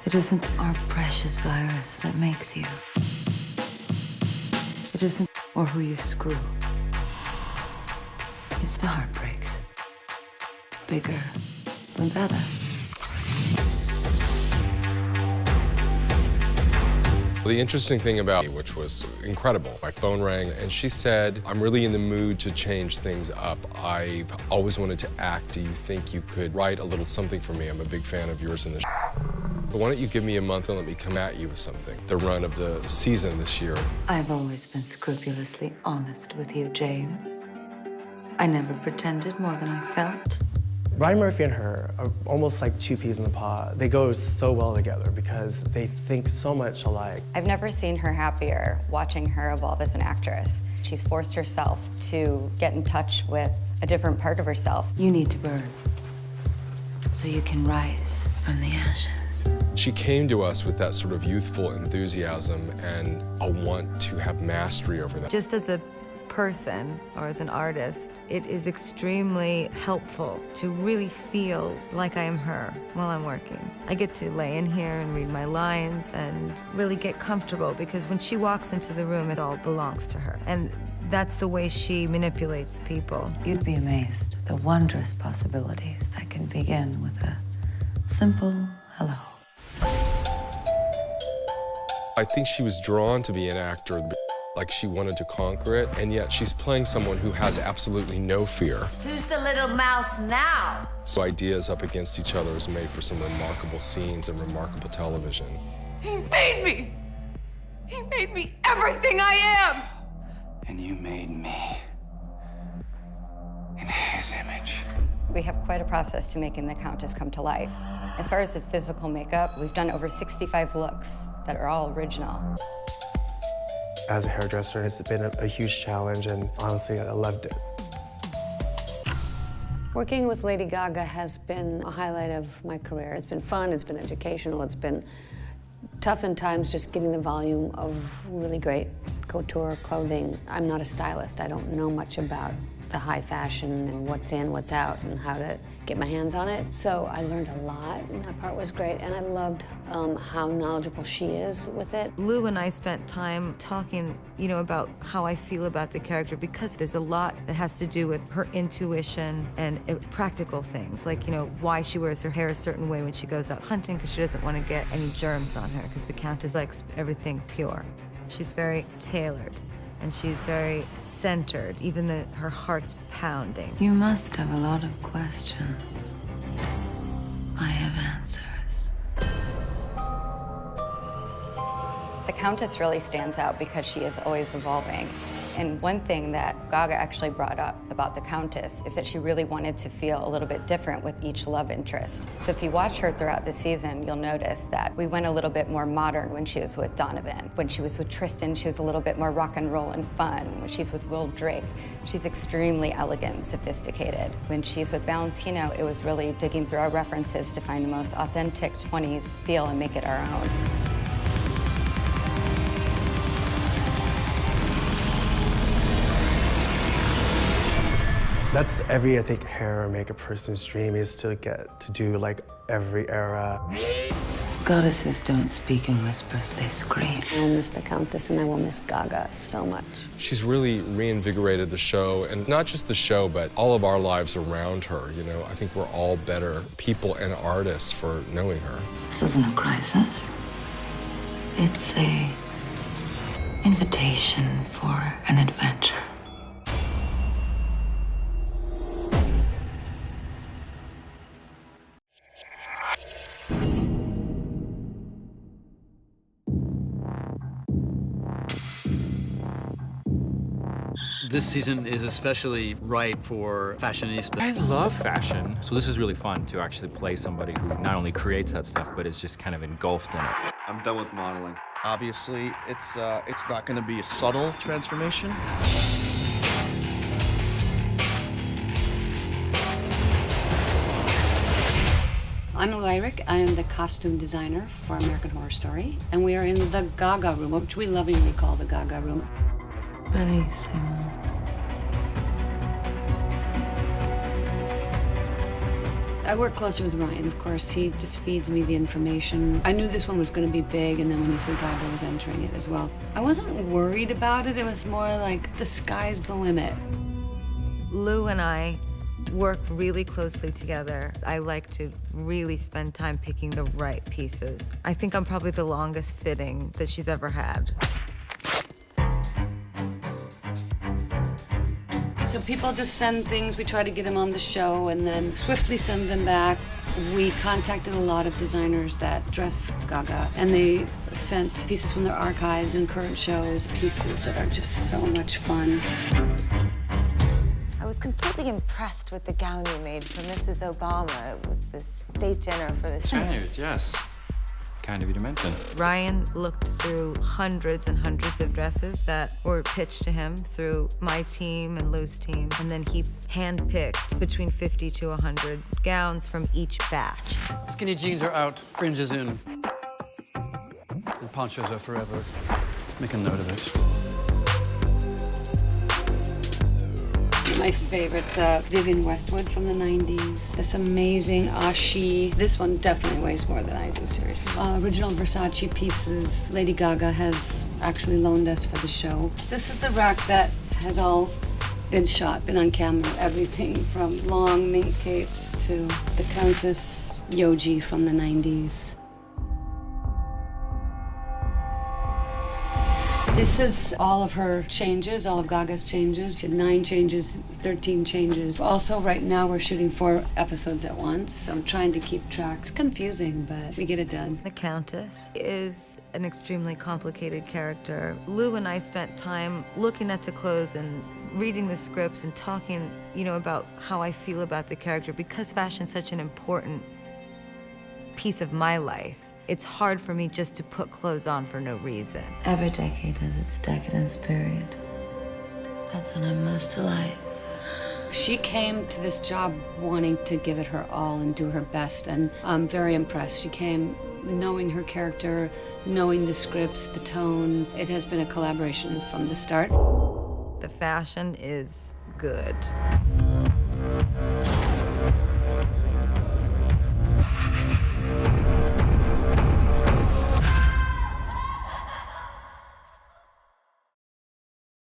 It isn't our precious virus that makes you. It isn't or who you screw. It's the heartbreaks. Bigger and better. The interesting thing about me, which was incredible, my phone rang and she said, I'm really in the mood to change things up. I've always wanted to act. Do you think you could write a little something for me? I'm a big fan of yours in the But why don't you give me a month and let me come at you with something? The run of the season this year. I've always been scrupulously honest with you, James. I never pretended more than I felt. Ryan Murphy and her are almost like two peas in a pod. They go so well together because they think so much alike. I've never seen her happier watching her evolve as an actress. She's forced herself to get in touch with a different part of herself. You need to burn so you can rise from the ashes. She came to us with that sort of youthful enthusiasm and a want to have mastery over that. Just as a person or as an artist, it is extremely helpful to really feel like I am her while I'm working. I get to lay in here and read my lines and really get comfortable because when she walks into the room, it all belongs to her. And that's the way she manipulates people. You'd be amazed the wondrous possibilities that can begin with a simple hello. I think she was drawn to be an actor, like she wanted to conquer it, and yet she's playing someone who has absolutely no fear. Who's the little mouse now? So ideas up against each other is made for some remarkable scenes and remarkable television. He made me! He made me everything I am! And you made me in his image. We have quite a process to making the Countess come to life. As far as the physical makeup, we've done over 65 looks that are all original. As a hairdresser, it's been a huge challenge, and honestly, I loved it. Working with Lady Gaga has been a highlight of my career. It's been fun, it's been educational, it's been tough in times just getting the volume of really great couture clothing. I'm not a stylist. I don't know much about the high fashion and what's in, what's out, and how to get my hands on it. So I learned a lot, and that part was great. And I loved how knowledgeable she is with it. Lou and I spent time talking, about how I feel about the character because there's a lot that has to do with her intuition and practical things, like, why she wears her hair a certain way when she goes out hunting because she doesn't want to get any germs on her because the Countess likes everything pure. She's very tailored. And she's very centered, even though her heart's pounding. You must have a lot of questions. I have answers. The Countess really stands out because she is always evolving. And one thing that Gaga actually brought up about the Countess is that she really wanted to feel a little bit different with each love interest. So if you watch her throughout the season, you'll notice that we went a little bit more modern when she was with Donovan. When she was with Tristan, she was a little bit more rock and roll and fun. When she's with Will Drake, she's extremely elegant and sophisticated. When she's with Valentino, it was really digging through our references to find the most authentic 20s feel and make it our own. That's every, I think, hair or makeup person's dream is to get to do like every era. Goddesses don't speak in whispers, they scream. I will miss the Countess and I will miss Gaga so much. She's really reinvigorated the show, and not just the show, but all of our lives around her. I think we're all better people and artists for knowing her. This isn't a crisis. It's a invitation for an adventure. This season is especially right for fashionistas. I love fashion. So this is really fun to actually play somebody who not only creates that stuff, but is just kind of engulfed in it. I'm done with modeling. Obviously, it's not going to be a subtle transformation. I'm Lyric. I am the costume designer for American Horror Story, and we are in the Gaga room, which we lovingly call the Gaga room. Bellissimo. I work closer with Ryan, of course. He just feeds me the information. I knew this one was going to be big, and then when he said Gaga was entering it as well. I wasn't worried about it. It was more like the sky's the limit. Lou and I work really closely together. I like to really spend time picking the right pieces. I think I'm probably the longest fitting that she's ever had. So people just send things, we try to get them on the show and then swiftly send them back. We contacted a lot of designers that dress Gaga, and they sent pieces from their archives and current shows, pieces that are just so much fun. I was completely impressed with the gown you made for Mrs. Obama. It was this state dinner for the Spaniards, yes. Kind of you to mention. Ryan looked through hundreds and hundreds of dresses that were pitched to him through my team and Lou's team, and then he handpicked between 50 to 100 gowns from each batch. Skinny jeans are out, fringes in. And ponchos are forever. Make a note of it. My favorite, Vivienne Westwood from the 90s. This amazing Ashi. This one definitely weighs more than I do, seriously. Original Versace pieces Lady Gaga has actually loaned us for the show. This is the rack that has all been shot, been on camera. Everything from long mink capes to the Countess Yoji from the 90s. This is all of her changes, all of Gaga's changes. She had 9 changes, 13 changes. Also, right now, we're shooting 4 episodes at once, so I'm trying to keep track. It's confusing, but we get it done. The Countess is an extremely complicated character. Lou and I spent time looking at the clothes and reading the scripts and talking, about how I feel about the character. Because fashion's such an important piece of my life, it's hard for me just to put clothes on for no reason. Every decade has its decadence period. That's when I'm most alive. She came to this job wanting to give it her all and do her best, and I'm very impressed. She came knowing her character, knowing the scripts, the tone. It has been a collaboration from the start. The fashion is good.